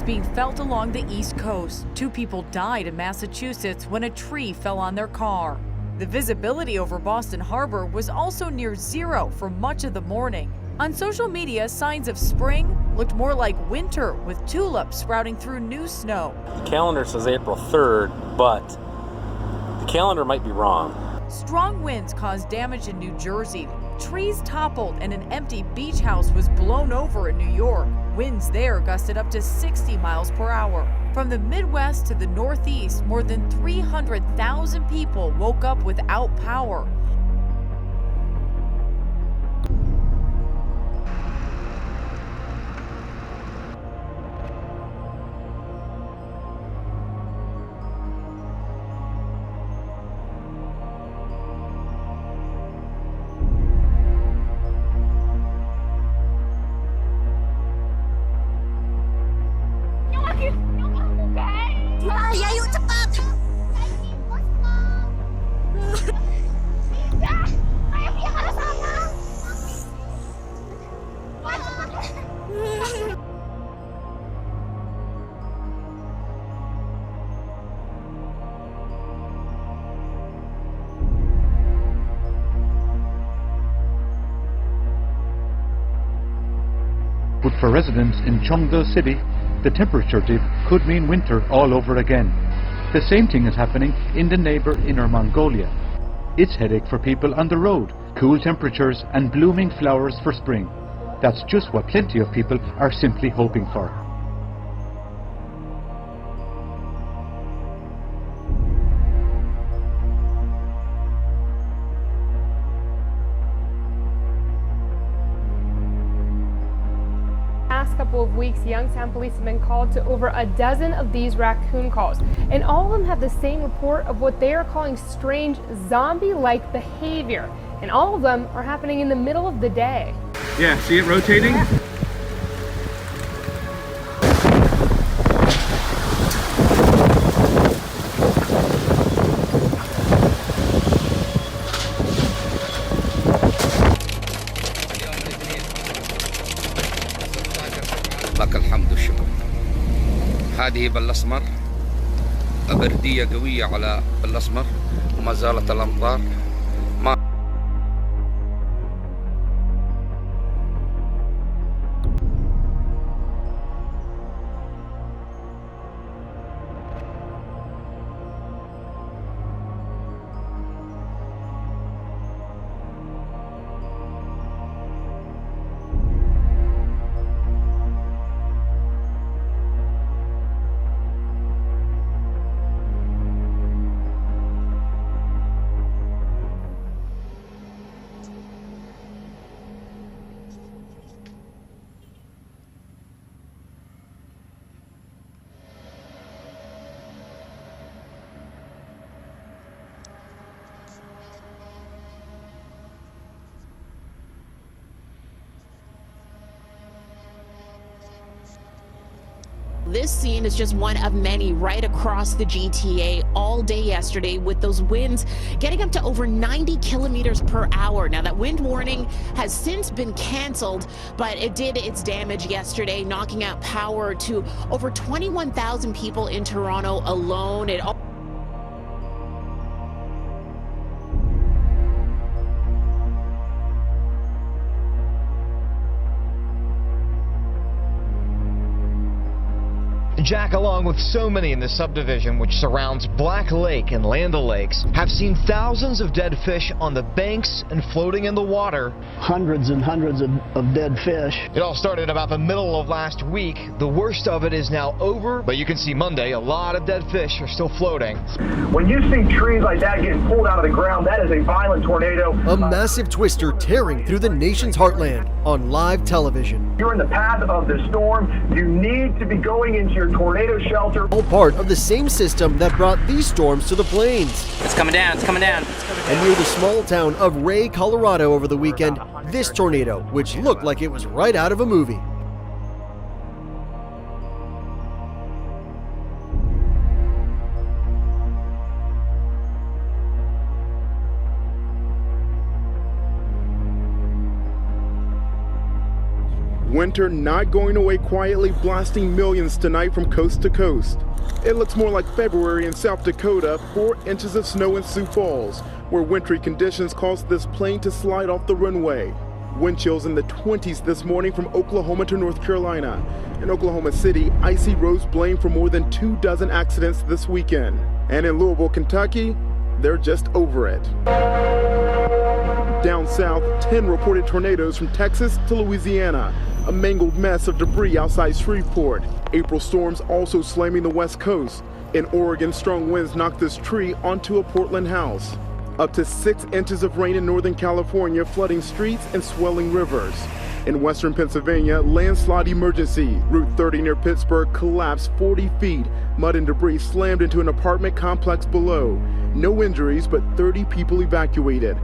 being felt along the East Coast. 2 people died in Massachusetts when a tree fell on their car. The visibility over Boston Harbor was also near zero for much of the morning. On social media, signs of spring looked more like winter, with tulips sprouting through new snow. The calendar says April 3rd, but the calendar might be wrong. Strong winds caused damage in New Jersey. Trees toppled and an empty beach house was blown over in New York. Winds there gusted up to 60 miles per hour. From the Midwest to the Northeast, more than 300,000 people woke up without power. Ayo cepat. Ayo dia ke sana. But for residents in Cheongdo City, the temperature dip could mean winter all over again. The same thing is happening in the neighbour Inner Mongolia. It's headache for people on the road, cool temperatures and blooming flowers for spring. That's just what plenty of people are simply hoping for. Couple of weeks, Youngstown police have been called to over a dozen of these raccoon calls, and all of them have the same report of what they are calling strange zombie-like behavior, and all of them are happening in the middle of the day. Yeah, see it rotating? Yeah. لك الحمد والشكر. هذه بالأسمر، بردية قوية على بالأسمر، وما زالت الأمطار. This scene is just one of many right across the GTA all day yesterday, with those winds getting up to over 90 kilometers per hour. Now, that wind warning has since been canceled, but it did its damage yesterday, knocking out power to over 21,000 people in Toronto alone. It Jack, along with so many in the subdivision which surrounds Black Lake and Land O'Lakes, have seen thousands of dead fish on the banks and floating in the water. Hundreds and hundreds of dead fish. It all started about the middle of last week. The worst of it is now over, but you can see Monday a lot of dead fish are still floating. When you see trees like that getting pulled out of the ground, that is a violent tornado. A massive twister tearing through the nation's heartland on live television. You're in the path of the storm. You need to be going into your tornado shelter. All part of the same system that brought these storms to the plains. It's coming down, it's coming down. And near the small town of Ray, Colorado over the weekend, this tornado, which looked like it was right out of a movie. Winter not going away quietly, blasting millions tonight from coast to coast. It looks more like February in South Dakota, 4 inches of snow in Sioux Falls, where wintry conditions caused this plane to slide off the runway. Wind chills in the 20s this morning from Oklahoma to North Carolina. In Oklahoma City, icy roads blamed for more than 24 accidents this weekend. And in Louisville, Kentucky, they're just over it. Down south, 10 reported tornadoes from Texas to Louisiana. A mangled mess of debris outside Shreveport. April storms also slamming the West Coast. In Oregon, strong winds knocked this tree onto a Portland house. Up to 6 inches of rain in Northern California, flooding streets and swelling rivers. In western Pennsylvania, landslide emergency. Route 30 near Pittsburgh collapsed 40 feet. Mud and debris slammed into an apartment complex below. No injuries, but 30 people evacuated.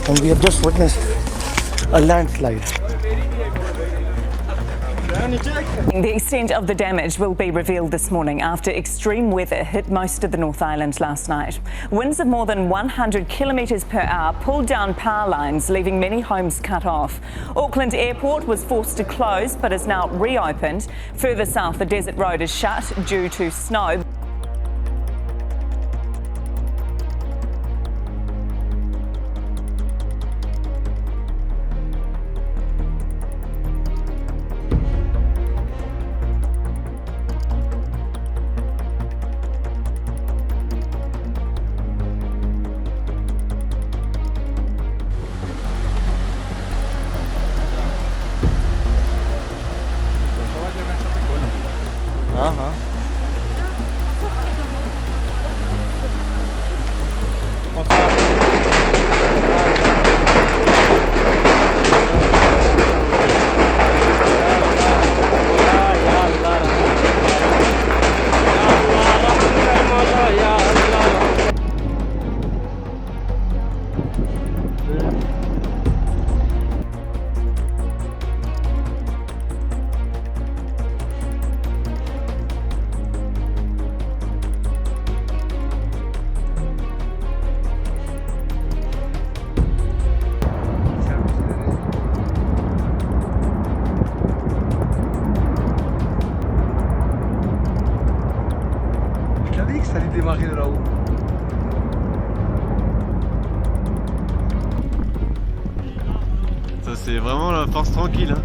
And we have just witnessed a landslide. The extent of the damage will be revealed this morning after extreme weather hit most of the North Island last night. Winds of more than 100 kilometres per hour pulled down power lines, leaving many homes cut off. Auckland Airport was forced to close but is now reopened. Further south, the desert road is shut due to snow. Ça c'est vraiment la force tranquille hein.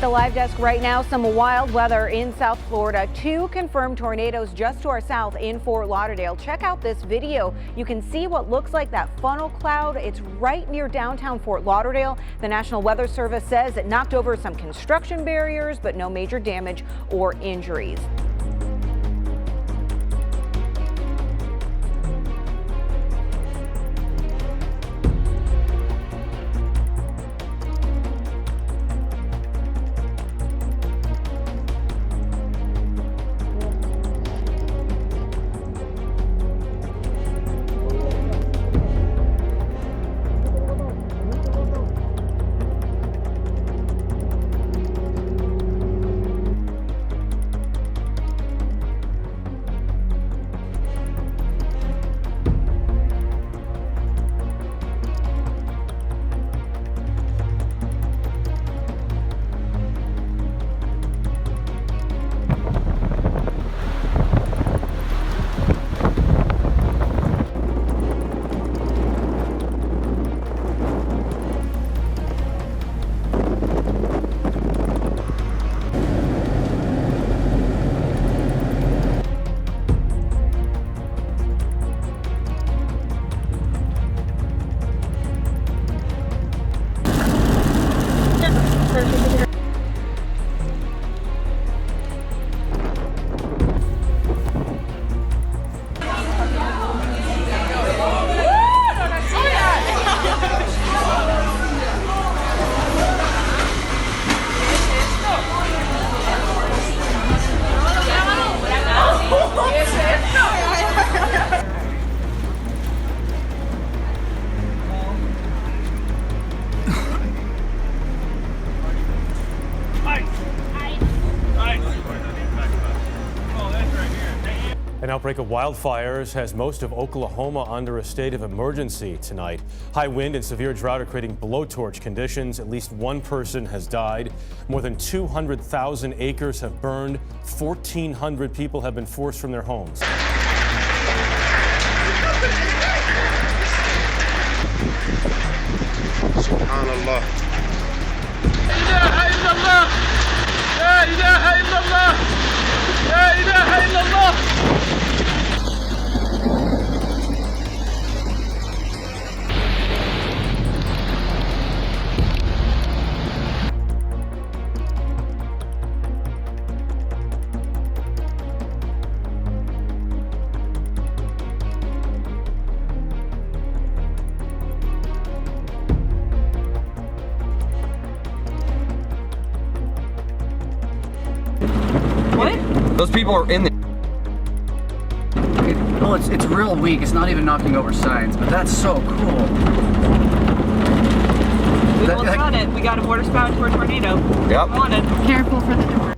the live desk right now, some wild weather in South Florida. 2 confirmed tornadoes just to our south in Fort Lauderdale. Check out this video. You can see what looks like that funnel cloud. It's right near downtown Fort Lauderdale. The National Weather Service says it knocked over some construction barriers, but no major damage or injuries. An outbreak of wildfires has most of Oklahoma under a state of emergency tonight. High wind and severe drought are creating blowtorch conditions. At least 1 person has died. More than 200,000 acres have burned. 1,400 people have been forced from their homes. Subhanallah. Those people are in there. Well, it's real weak. It's not even knocking over signs, but that's so cool. We almost got it. We got a border spout into a tornado. Yep. On it. Careful for the debris.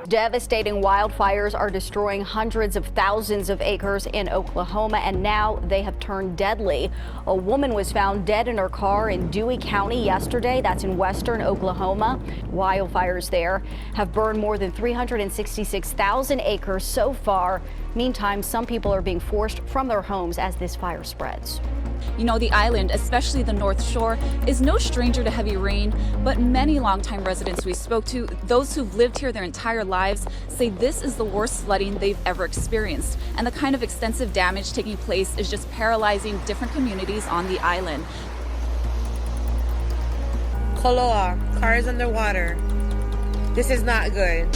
Devastating wildfires are destroying hundreds of thousands of acres in Oklahoma, and now they have turned deadly. A woman was found dead in her car in Dewey County yesterday. That's in western Oklahoma. Wildfires there have burned more than 366,000 acres so far. Meantime, some people are being forced from their homes as this fire spreads. You know, the island, especially the North Shore, is no stranger to heavy rain, but many longtime residents we spoke to, those who've lived here their entire lives, say this is the worst flooding they've ever experienced. And the kind of extensive damage taking place is just paralyzing different communities on the island. Koloa, cars underwater. This is not good.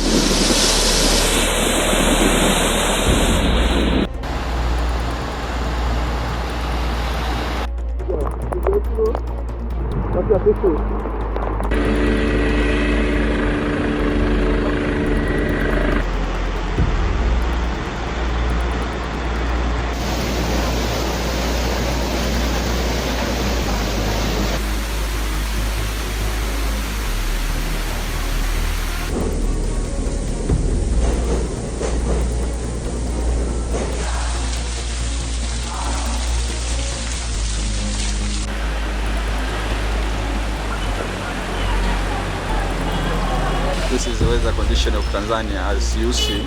This is the weather condition of Tanzania as you see.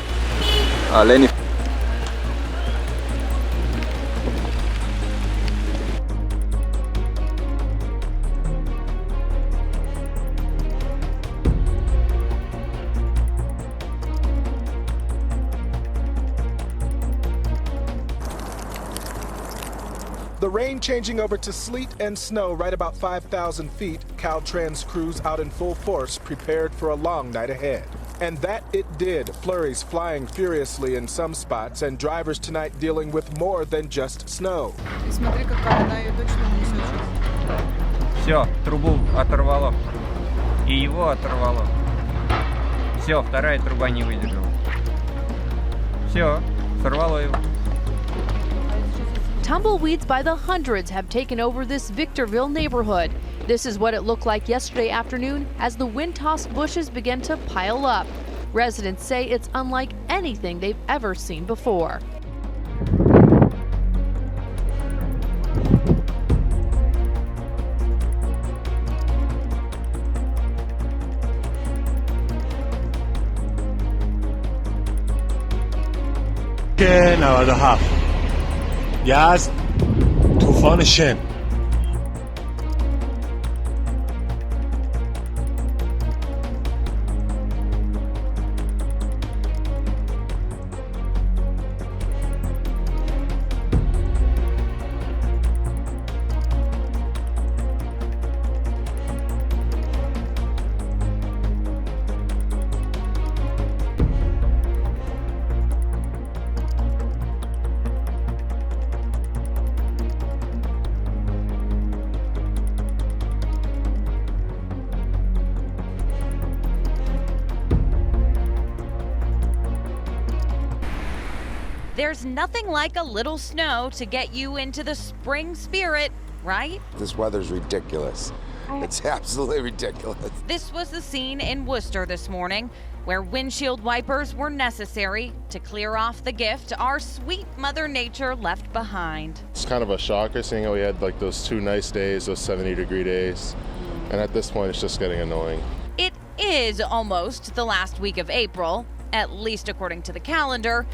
Rainy. The rain changing over to sleet and snow right about 5,000 feet. Caltrans crews out in full force, prepared for a long night ahead. And that it did. Flurries flying furiously in some spots, and drivers tonight dealing with more than just snow. Все, трубу оторвало. И его оторвало. Все, вторая труба не выдержала. Все, сорвало его. Tumbleweeds by the hundreds have taken over this Victorville neighborhood. This is what it looked like yesterday afternoon as the wind-tossed bushes began to pile up. Residents say it's unlike anything they've ever seen before. Now the half. Yes, طوفان شن. There's nothing like a little snow to get you into the spring spirit, right? This weather's ridiculous. It's absolutely ridiculous. This was the scene in Worcester this morning, where windshield wipers were necessary to clear off the gift our sweet Mother Nature left behind. It's kind of a shocker seeing how we had like those 2 nice days, those 70-degree days. And at this point, it's just getting annoying. It is almost the last week of April, at least according to the calendar.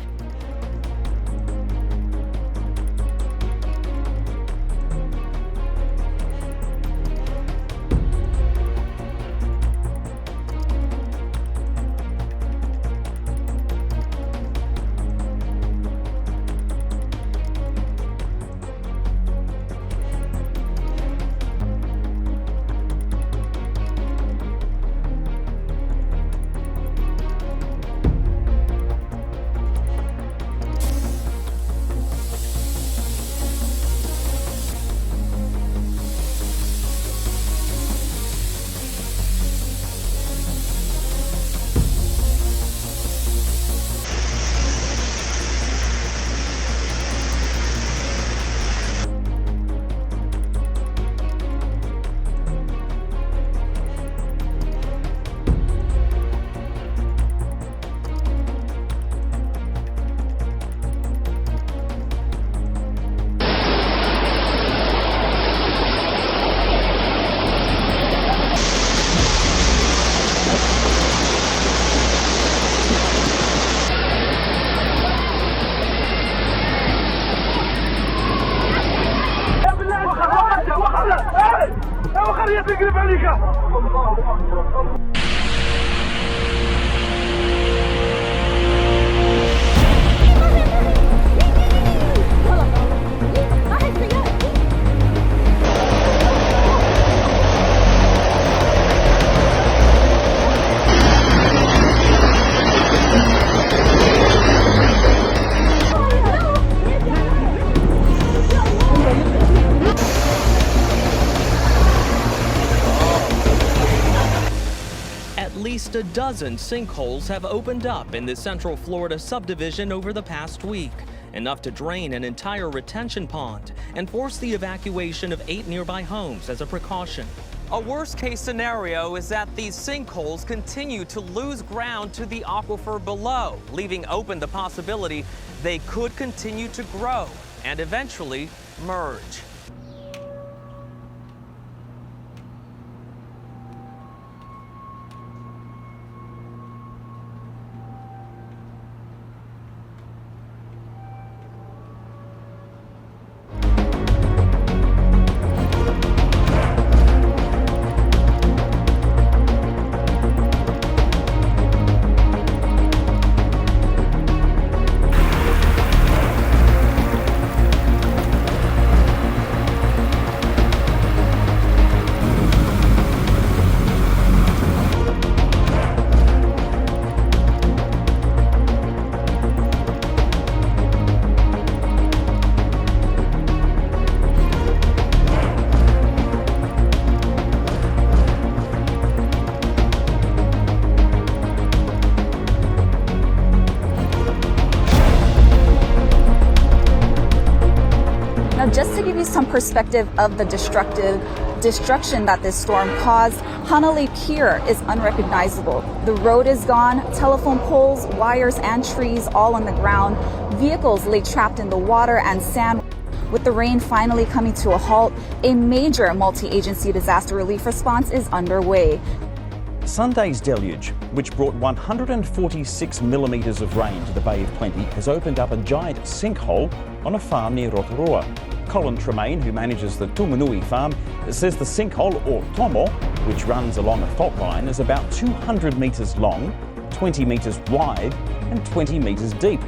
A dozen sinkholes have opened up in the Central Florida subdivision over the past week, enough to drain an entire retention pond and force the evacuation of 8 nearby homes as a precaution. A worst-case scenario is that these sinkholes continue to lose ground to the aquifer below, leaving open the possibility they could continue to grow and eventually merge. just to give you some perspective of the destruction that this storm caused, Hanalei Pier is unrecognizable. The road is gone, telephone poles, wires, and trees all on the ground. Vehicles lay trapped in the water and sand. With the rain finally coming to a halt, a major multi-agency disaster relief response is underway. Sunday's deluge, which brought 146 millimetres of rain to the Bay of Plenty, has opened up a giant sinkhole on a farm near Rotorua. Colin Tremaine, who manages the Tumanui farm, says the sinkhole, or tomo, which runs along a fault line, is about 200 metres long, 20 metres wide and 20 metres deep.